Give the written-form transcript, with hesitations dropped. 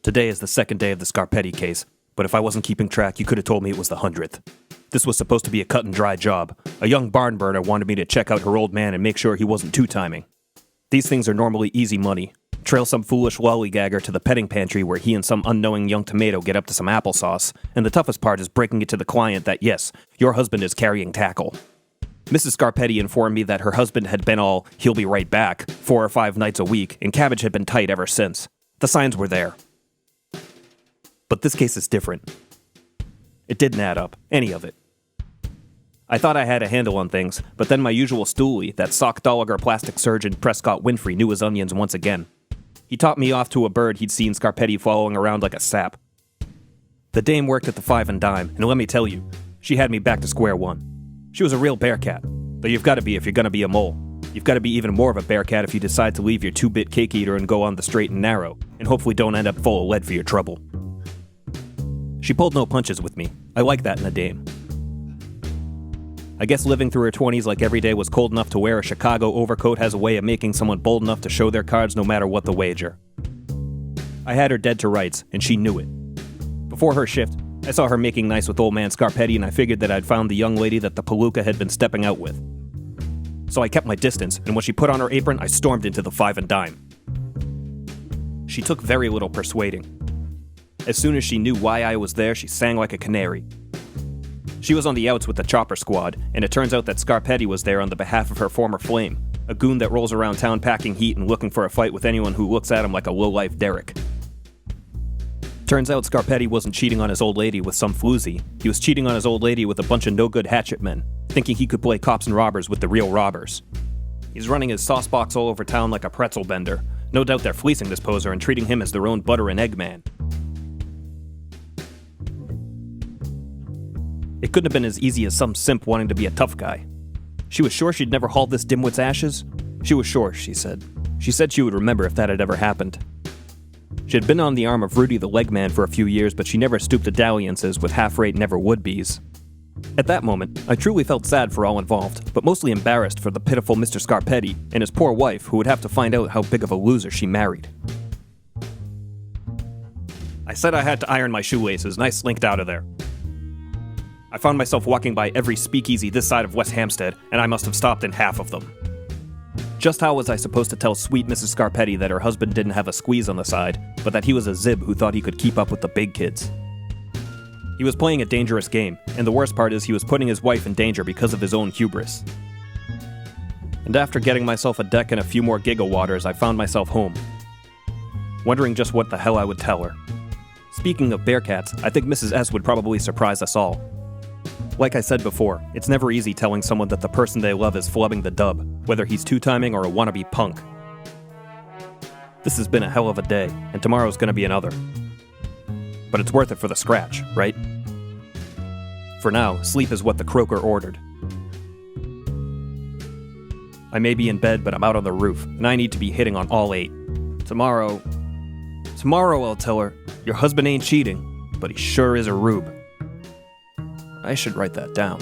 Today is the second day of the Scarpetti case, but if I wasn't keeping track, you could have told me it was the 100th. This was supposed to be a cut and dry job. A young barn burner wanted me to check out her old man and make sure he wasn't two-timing. These things are normally easy money. Trail some foolish lollygagger to the petting pantry where he and some unknowing young tomato get up to some applesauce, and the toughest part is breaking it to the client that, yes, your husband is carrying tackle. Mrs. Scarpetti informed me that her husband had been all, he'll be right back, 4 or 5 nights a week, and cabbage had been tight ever since. The signs were there. But this case is different. It didn't add up, any of it. I thought I had a handle on things, but then my usual stoolie, that sock-dolliger plastic surgeon Prescott Winfrey, knew his onions once again. He taught me off to a bird he'd seen Scarpetti following around like a sap. The dame worked at the Five and Dime, and let me tell you, she had me back to square one. She was a real bear cat, though you've got to be if you're going to be a mole. You've got to be even more of a bear cat if you decide to leave your 2-bit cake eater and go on the straight and narrow, and hopefully don't end up full of lead for your trouble. She pulled no punches with me. I like that in a dame. I guess living through her 20s like every day was cold enough to wear a Chicago overcoat has a way of making someone bold enough to show their cards no matter what the wager. I had her dead to rights, and she knew it. Before her shift, I saw her making nice with old man Scarpetti, and I figured that I'd found the young lady that the palooka had been stepping out with. So I kept my distance, and when she put on her apron, I stormed into the Five and Dime. She took very little persuading. As soon as she knew why I was there, she sang like a canary. She was on the outs with the chopper squad, and it turns out that Scarpetti was there on the behalf of her former flame, a goon that rolls around town packing heat and looking for a fight with anyone who looks at him like a low-life Derek. Turns out Scarpetti wasn't cheating on his old lady with some floozy. He was cheating on his old lady with a bunch of no-good hatchet men, thinking he could play cops and robbers with the real robbers. He's running his saucebox all over town like a pretzel bender. No doubt they're fleecing this poser and treating him as their own butter and egg man. It couldn't have been as easy as some simp wanting to be a tough guy. She was sure she'd never hauled this dimwit's ashes. She was sure, she said. She said she would remember if that had ever happened. She had been on the arm of Rudy the Legman for a few years, but she never stooped to dalliances with half-rate never-would-bes. At that moment, I truly felt sad for all involved, but mostly embarrassed for the pitiful Mr. Scarpetti and his poor wife, who would have to find out how big of a loser she married. I said I had to iron my shoelaces, and I slinked out of there. I found myself walking by every speakeasy this side of West Hampstead, and I must have stopped in half of them. Just how was I supposed to tell sweet Mrs. Scarpetti that her husband didn't have a squeeze on the side, but that he was a zib who thought he could keep up with the big kids? He was playing a dangerous game, and the worst part is he was putting his wife in danger because of his own hubris. And after getting myself a deck and a few more gigawaters, I found myself home, wondering just what the hell I would tell her. Speaking of bearcats, I think Mrs. S would probably surprise us all. Like I said before, it's never easy telling someone that the person they love is flubbing the dub, whether he's two-timing or a wannabe punk. This has been a hell of a day, and tomorrow's gonna be another. But it's worth it for the scratch, right? For now, sleep is what the croaker ordered. I may be in bed, but I'm out on the roof, and I need to be hitting on all 8. Tomorrow I'll tell her, your husband ain't cheating, but he sure is a rube. I should write that down.